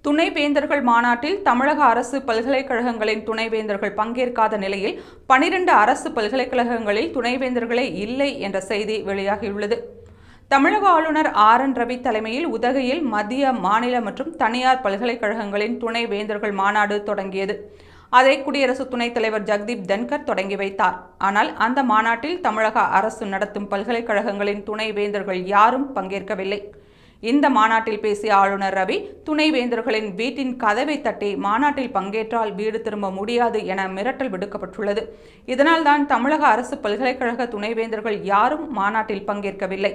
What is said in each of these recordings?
துணைவேந்தர்கள் மாநாட்டில் தமிழக அரசு பல்கலைக்கழகங்களின் துணைவேந்தர்கள் பங்கேற்காத நிலையில் 12 அரசு பல்கலைக்கழகங்களில் துணைவேந்தர்களே இல்லை என்ற செய்தி வெளியாகியுள்ளது. தமிழக ஆளுநர் ஆர்.என். ரவி தலைமையில் உதகையில் மத்திய, மாநில மற்றும் தனியார் பல்கலைக்கழகங்களின் துணைவேந்தர்கள் மாநாடு தொடங்கியது. அதை குடியரசு துணைத் தலைவர் ஜெகதீப் தன்கர் தொடங்கி வைத்தார். ஆனால் அந்த மாநாட்டில் தமிழக அரசு நடத்தும் பல்கலைக்கழகங்களின் துணைவேந்தர்கள் யாரும் பங்கேற்கவில்லை. இந்த மாநாட்டில் பேசிய ஆளுநர் ரவி, துணைவேந்தர்களின் வீட்டின் கதவை தட்டி மாநாட்டில் பங்கேற்றால் வீடு திரும்ப முடியாது என மிரட்டல் விடுக்கப்பட்டுள்ளது. இதனால்தான் தமிழக அரசு பல்கலைக்கழக துணைவேந்தர்கள் யாரும் மாநாட்டில் பங்கேற்கவில்லை.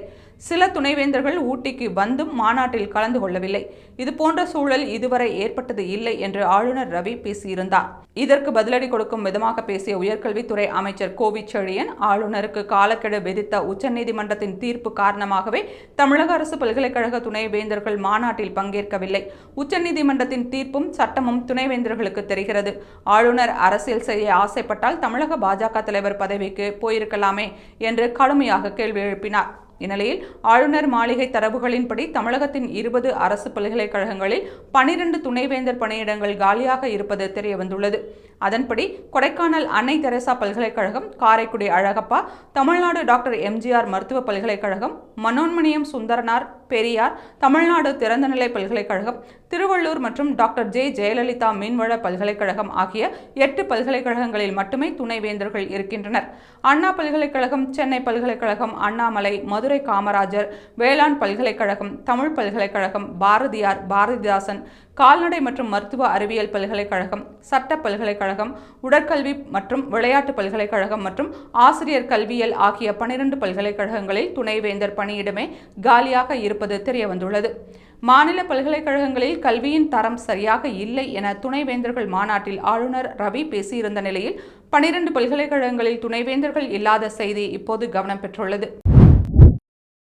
சில துணைவேந்தர்கள் ஊட்டிக்கு வந்தும் மாநாட்டில் கலந்து கொள்ளவில்லை. இதுபோன்ற சூழல் இதுவரை ஏற்பட்டது இல்லை என்று ஆளுநர் ரவி பேசியிருந்தார். இதற்கு பதிலடி கொடுக்கும் விதமாக பேசிய உயர்கல்வித்துறை அமைச்சர் கோவிச்செழியன், ஆளுநருக்கு காலக்கெடு விதித்த உச்சநீதிமன்றத்தின் தீர்ப்பு காரணமாகவே தமிழக அரசு பல்கலைக்கழக துணைவேந்தர்கள் மாநாட்டில் பங்கேற்கவில்லை. உச்சநீதிமன்றத்தின் தீர்ப்பும் சட்டமும் துணைவேந்தர்களுக்கு தெரிகிறது. ஆளுநர் அரசியல் செய்ய ஆசைப்பட்டால் தமிழக பாஜக தலைவர் பதவிக்கு போயிருக்கலாமே என்று கடுமையாக கேள்வி எழுப்பினார். இந்நிலையில் ஆளுநர் மாளிகை தரவுகளின்படி தமிழகத்தின் 20 அரசு பல்கலைக்கழகங்களில் 12 துணைவேந்தர் பணியிடங்கள் காலியாக இருப்பது தெரியவந்துள்ளது. அதன்படி கொடைக்கானல் அன்னை தெரசா பல்கலைக்கழகம், காரைக்குடி அழகப்பா, தமிழ்நாடு டாக்டர் எம்ஜிஆர் மருத்துவ பல்கலைக்கழகம், மனோன்மணியம் சுந்தரனார் பெரியார் தமிழ்நாடு திறந்தநிலை பல்கலைக்கழகம், திருவள்ளூர் மற்றும் டாக்டர் ஜே. ஜெயலலிதா மீன்வள பல்கலைக்கழகம் ஆகிய 8 பல்கலைக்கழகங்களில் மட்டுமே துணைவேந்தர்கள் இருக்கின்றனர். அண்ணா பல்கலைக்கழகம், சென்னை பல்கலைக்கழகம், அண்ணாமலை, மதுரை காமராஜர், வேளாண் பல்கலைக்கழகம், தமிழ் பல்கலைக்கழகம், பாரதியார், பாரதிதாசன், கால்நடை மற்றும் மருத்துவ அறிவியல் பல்கலைக்கழகம், சட்ட பல்கலைக்கழகம், உடற்கல்வி மற்றும் விளையாட்டு பல்கலைக்கழகம் மற்றும் ஆசிரியர் கல்வியியல் ஆகிய 12 பல்கலைக்கழகங்களில் துணைவேந்தர் பணியிடமே காலியாக இருப்பது தெரியவந்துள்ளது. மாநில பல்கலைக்கழகங்களில் கல்வியின் தரம் சரியாக இல்லை என துணைவேந்தர்கள் மாநாட்டில் ஆளுநர் ரவி பேசியிருந்த நிலையில் 12 பல்கலைக்கழகங்களில் துணைவேந்தர்கள் இல்லாத செய்தி இப்போது கவனம் பெற்றுள்ளது.